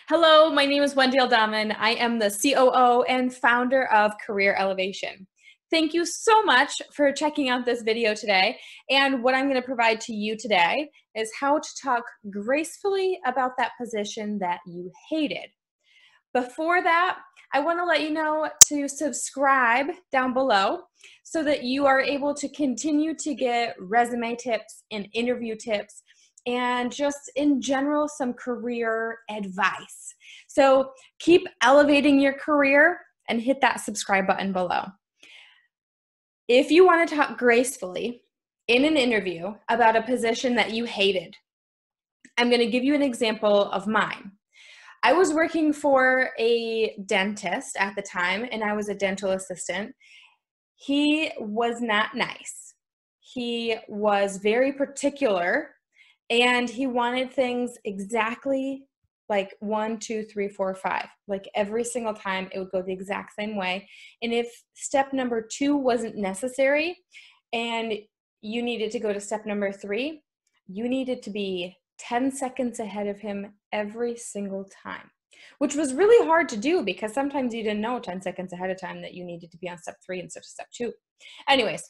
Hello, my name is Wendy Aldaman. I am the COO and founder of Career Elevation. Thank you so much for checking out this video today. And what I'm going to provide to you today is how to talk gracefully about that position that you hated. Before that, I want to let you know to subscribe down below so that you are able to continue to get resume tips and interview tips and just in general some career advice. So keep elevating your career and hit that subscribe button below. If you want to talk gracefully in an interview about a position that you hated, I'm going to give you an example of mine. I was working for a dentist at the time, and I was a dental assistant. He was not nice. He was very particular, and he wanted things exactly like 1, 2, 3, 4, 5. Like every single time it would go the exact same way. And if step number 2 wasn't necessary and you needed to go to step number 3, you needed to be 10 seconds ahead of him every single time, which was really hard to do because sometimes you didn't know 10 seconds ahead of time that you needed to be on step 3 instead of step 2. Anyways,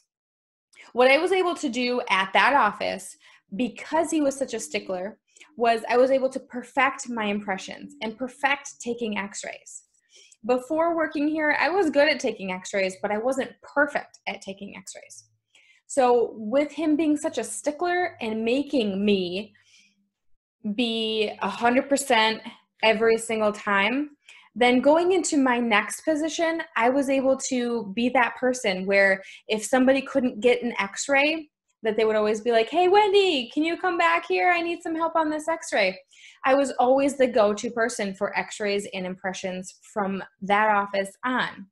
what I was able to do at that office, because he was such a stickler, was I was able to perfect my impressions and perfect taking x-rays. Before working here, I was good at taking x-rays, but I wasn't perfect at taking x-rays. So with him being such a stickler and making me be 100% every single time, then going into my next position, I was able to be that person where if somebody couldn't get an x-ray, that they would always be like, hey, Wendy, can you come back here? I need some help on this x-ray. I was always the go-to person for x-rays and impressions from that office on.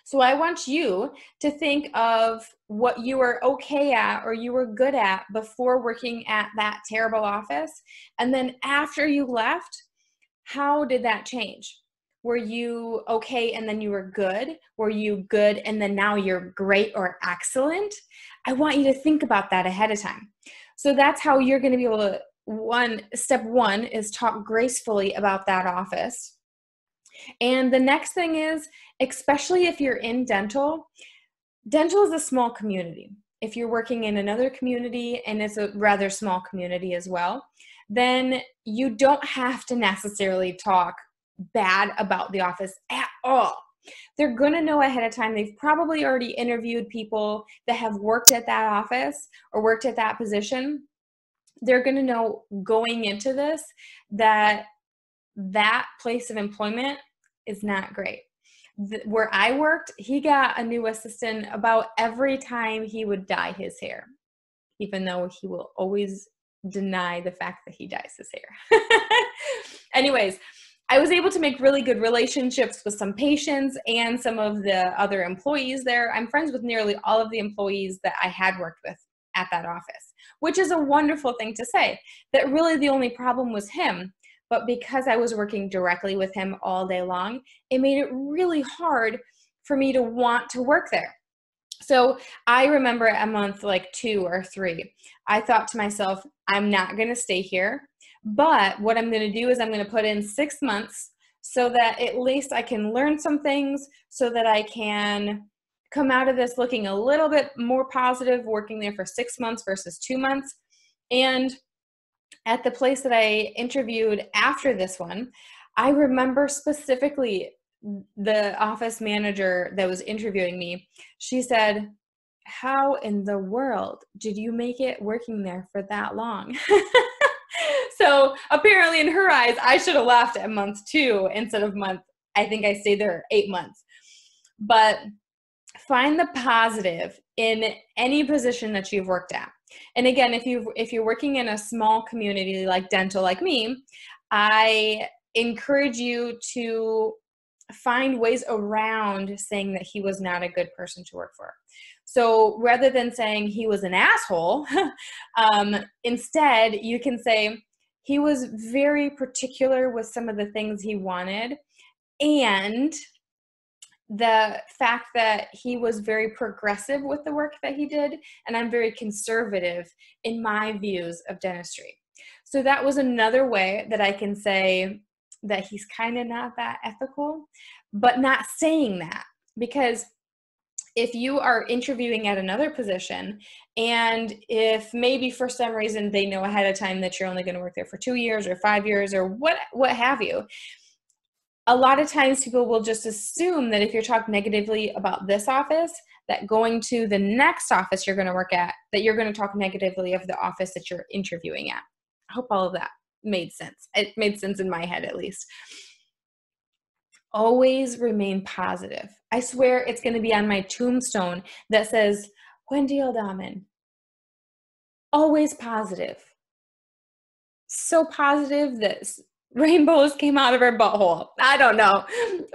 So I want you to think of what you were okay at or you were good at before working at that terrible office. And then after you left, how did that change? Were you okay and then you were good? Were you good and then now you're great or excellent? I want you to think about that ahead of time. So that's how you're going to be able to, step 1 is talk gracefully about that office. And the next thing is, especially if you're in dental is a small community. If you're working in another community and it's a rather small community as well, then you don't have to necessarily talk bad about the office at all. They're going to know ahead of time. They've probably already interviewed people that have worked at that office or worked at that position. They're going to know going into this that that place of employment is not great. Where I worked, he got a new assistant about every time he would dye his hair, even though he will always deny the fact that he dyes his hair. Anyways, I was able to make really good relationships with some patients and some of the other employees there. I'm friends with nearly all of the employees that I had worked with at that office, which is a wonderful thing to say, that really the only problem was him. But because I was working directly with him all day long, it made it really hard for me to want to work there. So I remember at month like 2 or 3, I thought to myself, I'm not going to stay here, but what I'm going to do is I'm going to put in 6 months so that at least I can learn some things so that I can come out of this looking a little bit more positive, working there for 6 months versus 2 months. And at the place that I interviewed after this one, I remember specifically the office manager that was interviewing me. She said, how in the world did you make it working there for that long? So apparently in her eyes, I should have left at month 2 instead of I think I stayed there 8 months. But find the positive in any position that you've worked at. And again, if you're working in a small community like dental like me, I encourage you to find ways around saying that he was not a good person to work for. So rather than saying he was an asshole, instead you can say he was very particular with some of the things he wanted, and the fact that he was very progressive with the work that he did, and I'm very conservative in my views of dentistry. So that was another way that I can say that he's kind of not that ethical, but not saying that, because if you are interviewing at another position, and if maybe for some reason they know ahead of time that you're only going to work there for 2 years or 5 years or what have you, a lot of times people will just assume that if you're talking negatively about this office, that going to the next office you're going to work at, that you're going to talk negatively of the office that you're interviewing at. I hope all of that made sense. It made sense in my head, at least. Always remain positive. I swear it's going to be on my tombstone that says, Wendy Aldaman, always positive. So positive that rainbows came out of her butthole. I don't know.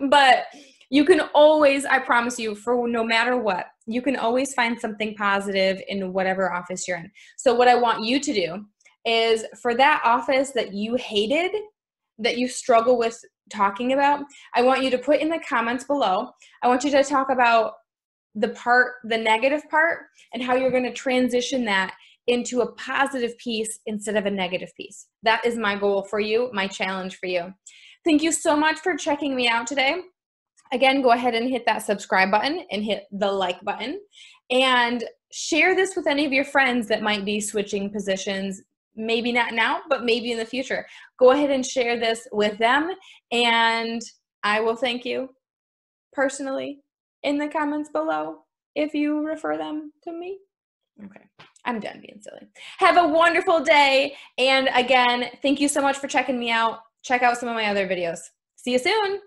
But you can always, I promise you, for no matter what, you can always find something positive in whatever office you're in. So what I want you to do is, for that office that you hated, that you struggle with talking about, I want you to put in the comments below. I want you to talk about the negative part, and how you're going to transition that into a positive piece instead of a negative piece. That is my goal for you, my challenge for you. Thank you so much for checking me out today. Again, go ahead and hit that subscribe button and hit the like button, and share this with any of your friends that might be switching positions. Maybe not now, but maybe in the future. Go ahead and share this with them, and I will thank you personally in the comments below if you refer them to me. Okay, I'm done being silly. Have a wonderful day, and again, thank you so much for checking me out. Check out some of my other videos. See you soon.